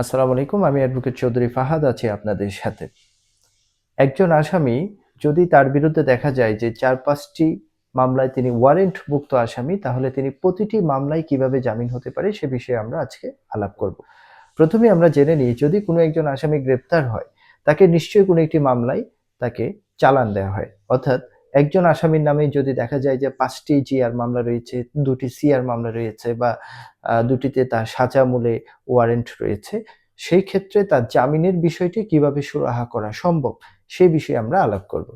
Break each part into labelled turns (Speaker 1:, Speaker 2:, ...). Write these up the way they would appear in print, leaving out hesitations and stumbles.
Speaker 1: আসসালামু আলাইকুম। আমি অ্যাডভোকেট চৌধুরী ফাহাদ আছি আপনাদের সাথে। একজন আসামি যদি তার বিরুদ্ধে দেখা যায় যে ৪-৫ টি মামলায় তিনি ওয়ারেন্টভুক্ত আসামি, তাহলে তিনি প্রতিটি মামলায় কিভাবে জামিন হতে পারে সে বিষয়ে আমরা আজকে আলাপ করব। প্রথমে আমরা জেনে নিই, যদি কোনো একজন আসামি গ্রেপ্তার হয়, তাকে নিশ্চয়ই কোনো একটি মামলায় তাকে চালান দেওয়া হয়। অর্থাৎ একজন আসামির নামে যদি দেখা যায় যে ৫ টি জিআর মামলা রয়েছে, ২ টি সিআর মামলা রয়েছে বা ২ টিতে তার সাজা মূলে ওয়ারেন্ট রয়েছে, সেই ক্ষেত্রে তার জামিনের বিষয়টি কিভাবে সুরাহা করা সম্ভব সে বিষয়ে আমরা আলাপ করব।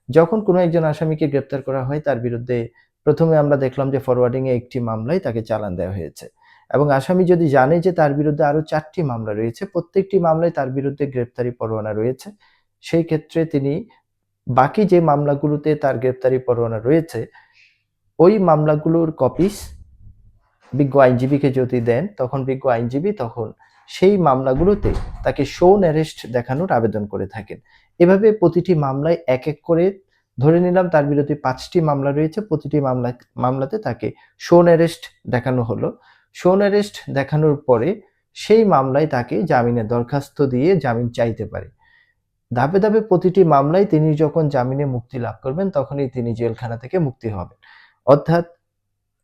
Speaker 1: যখন কোনো একজন আসামিকে গ্রেপ্তার করা হয়, তার বিরুদ্ধে প্রথমে আমরা দেখলাম যে ফরওয়ার্ডিং এ একটি মামলায় তাকে চালান দেওয়া হয়েছে। এবং আসামি যদি জানে যে তার বিরুদ্ধে আরো ৪ টি মামলা রয়েছে, প্রত্যেকটি মামলায় তার বিরুদ্ধে গ্রেপ্তারি পরোয়ানা রয়েছে, সেই ক্ষেত্রে তিনি বাকি যে মামলাগুলোতে তার গ্রেপ্তারি পরোয়ানা রয়েছে, ওই মামলাগুলোর কপিস বিজ্ঞ আইনজীবীকে যদি দেন, তখন বিজ্ঞ আইনজীবী সেই মামলাগুলোতে তাকে শোন অ্যারেস্ট দেখানোর আবেদন করে থাকেন। এভাবে প্রতিটি মামলায় এক এক করে, ধরে নিলাম তার বিরুদ্ধে ৫ টি মামলা রয়েছে, প্রতিটি মামলাতে তাকে শোন অ্যারেস্ট দেখানো হলো। শোন অ্যারেস্ট দেখানোর পরে সেই মামলায় তাকে জামিনের দরখাস্ত দিয়ে জামিন চাইতে পারে। ধাপে ধাপে প্রতিটি মামলায় তিনি যখন জামিনে মুক্তি লাভ করবেন, তখনই তিনি জেলখানা থেকে মুক্তি হবেন। অর্থাৎ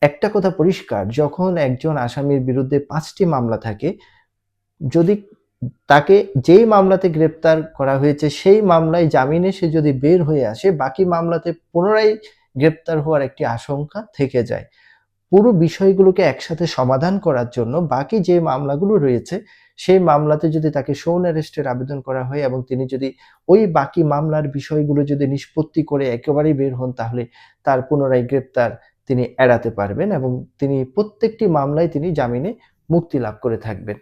Speaker 1: একটা কথা পরিষ্কার, যখন একজন আসামির বিরুদ্ধে ৫ টি মামলা থাকে, যদি তাকে যেই মামলাতে গ্রেপ্তার করা হয়েছে সেই মামলায় জামিনে সে যদি বের হয়ে আসে, বাকি মামলাতে পুনরায় গ্রেপ্তার হওয়ার একটি আশঙ্কা থেকে যায়। পুরো বিষয়গুলোকে একসাথে সমাধান করার জন্য বাকি যে মামলাগুলো রয়েছে, সেই মামলাতে যদি তাকে শোন অ্যারেস্টের আবেদন করা হয় এবং তিনি যদি ওই বাকি মামলার বিষয়গুলো যদি নিষ্পত্তি করে একেবারেই বের হন, তাহলে তার পুনরায় গ্রেপ্তার তিনি এড়াতে পারবেন এবং তিনি প্রত্যেকটি মামলায় তিনি জামিনে মুক্তি লাভ করে থাকবেন।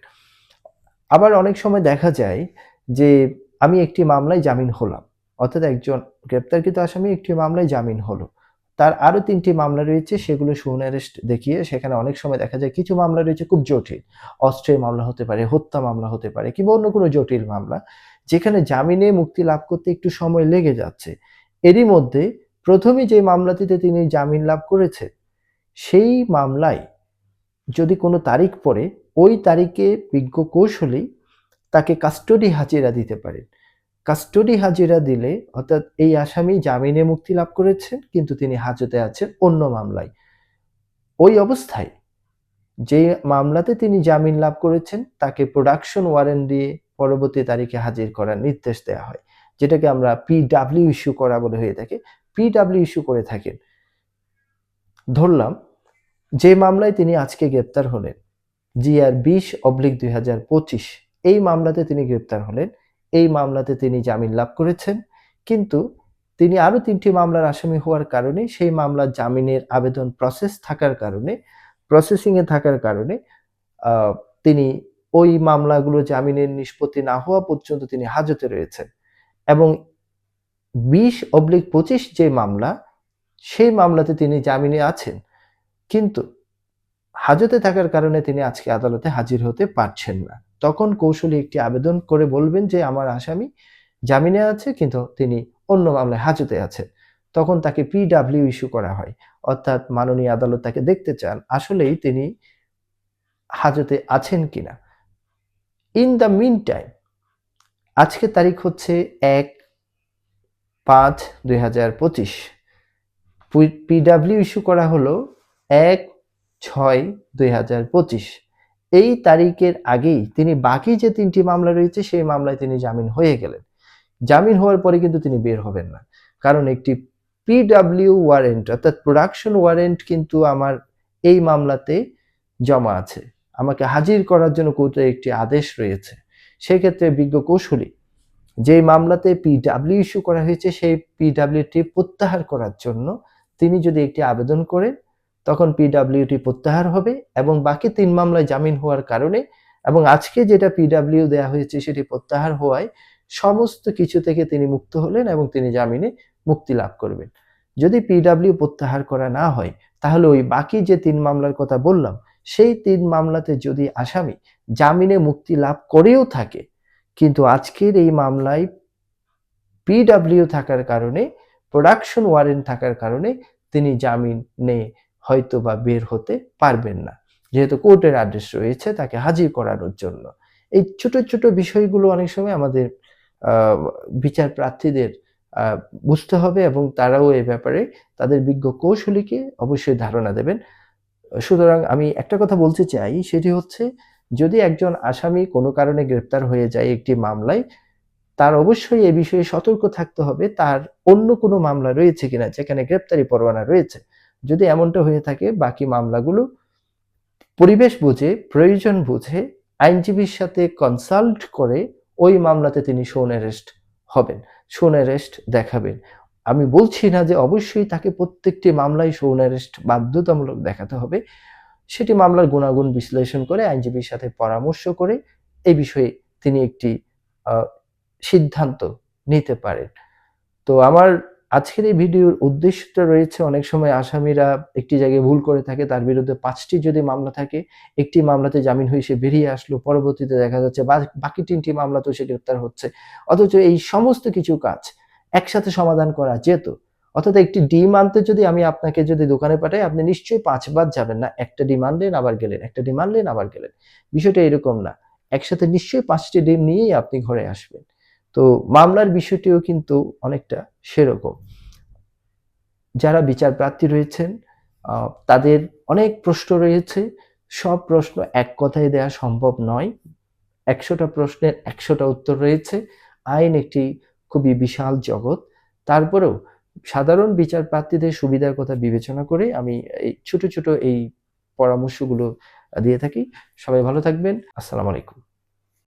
Speaker 1: আবার অনেক সময় দেখা যায় যে আমি একটি মামলায় জামিন হলাম। অর্থাৎ একজন গ্রেপ্তারকৃত আসামি একটি মামলায় জামিন হলো। তার আরো ৩ টি মামলা রয়েছে, সেগুলো শোন অ্যারেস্ট দেখিয়ে, সেখানে অনেক সময় দেখা যায় কিছু মামলা রয়েছে খুব জটিল। অস্ত্রের মামলা হতে পারে, হত্যা মামলা হতে পারে কিংবা অন্য কোনো জটিল মামলা, যেখানে জামিনে মুক্তি লাভ করতে একটু সময় লেগে যাচ্ছে। এরই মধ্যে ১ম এই যে মামলাটিতে তিনি জামিন লাভ করেছেন, সেই মামলায় যদি কোনো তারিখ পড়ে, ওই তারিখে বিজ্ঞ কৌশলী তাকে কাস্টডি হাজিরা দিতে পারেন। কাস্টডি হাজিরা দিলে, অর্থাৎ এই আসামি জামিনে মুক্তি লাভ করেছেন কিন্তু তিনি হাজতে আছেন অন্য মামলায়। ওই অবস্থায় যে মামলাতে তিনি জামিন লাভ করেছেন, তাকে প্রোডাকশন ওয়ারেন্ট দিয়ে পরবর্তী তারিখে হাজির করার নির্দেশ দেওয়া হয়, যেটাকে আমরা পিডব্লিউ ইস্যু করা বলে হয়ে থাকে। পিডব্লিউ ইস্যু করে থাকেন। ধরলাম যে মামলায় তিনি আজকে গ্রেপ্তার হলেন, জিআর 20/2025, এই মামলাতে তিনি গ্রেপ্তার হলেন। এই মামলাতে তিনি জামিন লাভ করেছেন, কিন্তু তিনি আরো ৩টি মামলার আসামি হওয়ার কারণে, সেই মামলার জামিনের আবেদন প্রসেসিং এ থাকার কারণে আহ, তিনি ওই মামলাগুলো জামিনের নিষ্পত্তি না হওয়া পর্যন্ত তিনি হাজতে রয়েছেন। এবং 20/25 যে মামলা, সেই মামলাতে তিনি জামিনে আছেন, কিন্তু হাজতে থাকার কারণে তিনি আজকে আদালতে হাজির হতে পারছেন না। তখন কৌশলী একটি আবেদন করে বলবেন যে আমার আসামি জামিনে আছে কিন্তু তিনি অন্য মামলায় হাজতে আছেন। তখন তাকে পিডব্লিউ ইস্যু করা হয়। অর্থাৎ মাননীয় আদালত তাকে দেখতে চান আসলেই তিনি হাজতে আছেন কিনা। ইন দ্য মিন টাইম, আজকের তারিখ হচ্ছে ১/৫/২০২৫। পিডব্লিউ ইস্যু করা হলো ১/৬/২০২৫। এই তারিখের আগেই তিনি বাকি যে ৩টি মামলা রয়েছে সেই মামলায় তিনি জামিন হয়ে গেলেন। জামিন হওয়ার পরে কিন্তু তিনি বের হবেন না, কারণ একটি পিডব্লিউ ওয়ারেন্ট অর্থাৎ প্রোডাকশন ওয়ারেন্ট কিন্তু আমার এই মামলাতে জমা আছে। আমাকে হাজির করার জন্য কোর্টের একটি আদেশ রয়েছে। সেক্ষেত্রে বিজ্ঞ কৌশলী যে মামলাতে পিডব্লিউ ইস্যু করা হয়েছে, সেই পিডব্লিউটি প্রত্যাহার করার জন্য তিনি যদি একটি আবেদন করেন, তখন পিডব্লিউটি প্রত্যাহার হবে এবং বাকি ৩ মামলায় জামিন হওয়ার কারণে এবং আজকে যেটা পিডব্লিউ দেওয়া হয়েছে সেটি প্রত্যাহার হওয়ায় সমস্ত কিছু থেকে তিনি মুক্ত হলেন এবং তিনি জামিনে মুক্তি লাভ করবেন। যদি পিডব্লিউ প্রত্যাহার করা না হয়, তাহলে ওই বাকি যে ৩ মামলার কথা বললাম, সেই ৩ মামলাতে যদি আসামি জামিনে মুক্তি লাভ করেও থাকে, কিন্তু আজকের এই মামলায় পিডব্লিউ থাকার কারণে, প্রোডাকশন ওয়ারেন্ট থাকার কারণে তিনি জামিনে হয়তো বা বের হতে পারবেন না, যেহেতু কোর্টের আদেশ রয়েছে তাকে হাজির করানোর জন্য। এই ছোট, ছোট বিষয়গুলো অনেক সময় আমাদের আ বিচার প্রার্থীদের আ বুঝতে হবে এবং তারাও এ ব্যাপারে তাদের বিজ্ঞ কৌশলীকে অবশ্যই ধারণা দেবেন। সুতরাং আমি একটা কথা বলতে চাই সেটি হচ্ছে, যদি একজন আসামি কোনো কারণে গ্রেপ্তার হয়ে যায় একটি মামলায়, তার অবশ্যই এ বিষয়ে সতর্ক থাকতে হবে তার অন্য কোনো মামলা রয়েছে কিনা যেখানে গ্রেপ্তারি পরোয়ানা রয়েছে। যদি এমনটা হয়ে থাকে বাকি মামলাগুলো পরিবেশ বুঝে, প্রয়োজন বুঝে আইনজীবীর সাথে কনসাল্ট করে ওই মামলাতে তিনি শোন অ্যারেস্ট হবেন। শোন অ্যারেস্ট দেখাবেন। আমি বলছি না যে অবশ্যই তাকে প্রত্যেকটি মামলায় শোন অ্যারেস্ট বাধ্যতামূলক দেখাতে হবে। সেটি মামলার গুণাগুণ বিশ্লেষণ করে আইনজীবীর সাথে পরামর্শ করে এই বিষয়ে তিনি একটি আ সিদ্ধান্ত নিতে পারেন। তো আমার আজকের এই ভিডিওর উদ্দেশ্যটা রয়েছে, অনেক সময় আসামিরা একটি জায়গায় ভুল করে থাকে, তার বিরুদ্ধে ৫ টি যদি মামলা থাকে, একটি মামলাতে জামিন হয়ে সে বেরিয়ে আসলো। পরবর্তীতে দেখা যাচ্ছে বাকি ৩ টি মামলাতেও সে গ্রেপ্তার হচ্ছে। অথচ এই সমস্ত কিছু কাজ একসাথে সমাধান করা যেত। অর্থাৎ একটি ডিম আনতে যদি আমি আপনাকে যদি দোকানে পাঠাই, আপনি নিশ্চয়ই ৫ বার যাবেন না। একটা ডিম আনলেন আবার গেলেন, একটা ডিম আনলেন আবার গেলেন। বিষয়টা এরকম না। একসাথে নিশ্চয়ই ৫ টি ডিম নিয়েই আপনি ঘরে আসবেন। তো মামলার বিষয়টিও কিন্তু অনেকটা সেরকম। যারা বিচার প্রার্থী রয়েছেন আ তাদের অনেক প্রশ্ন রয়েছে। সব প্রশ্ন এক কথায় দেয়া সম্ভব নয়। ১০০ টা প্রশ্নের ১০০ টা উত্তর রয়েছে। আইন একটি খুবই বিশাল জগৎ। তারপরেও সাধারণ বিচার প্রার্থীদের সুবিধার কথা বিবেচনা করে আমি এই ছোট, ছোট এই পরামর্শগুলো দিয়ে থাকি। সবাই ভালো থাকবেন। আসসালামু আলাইকুম।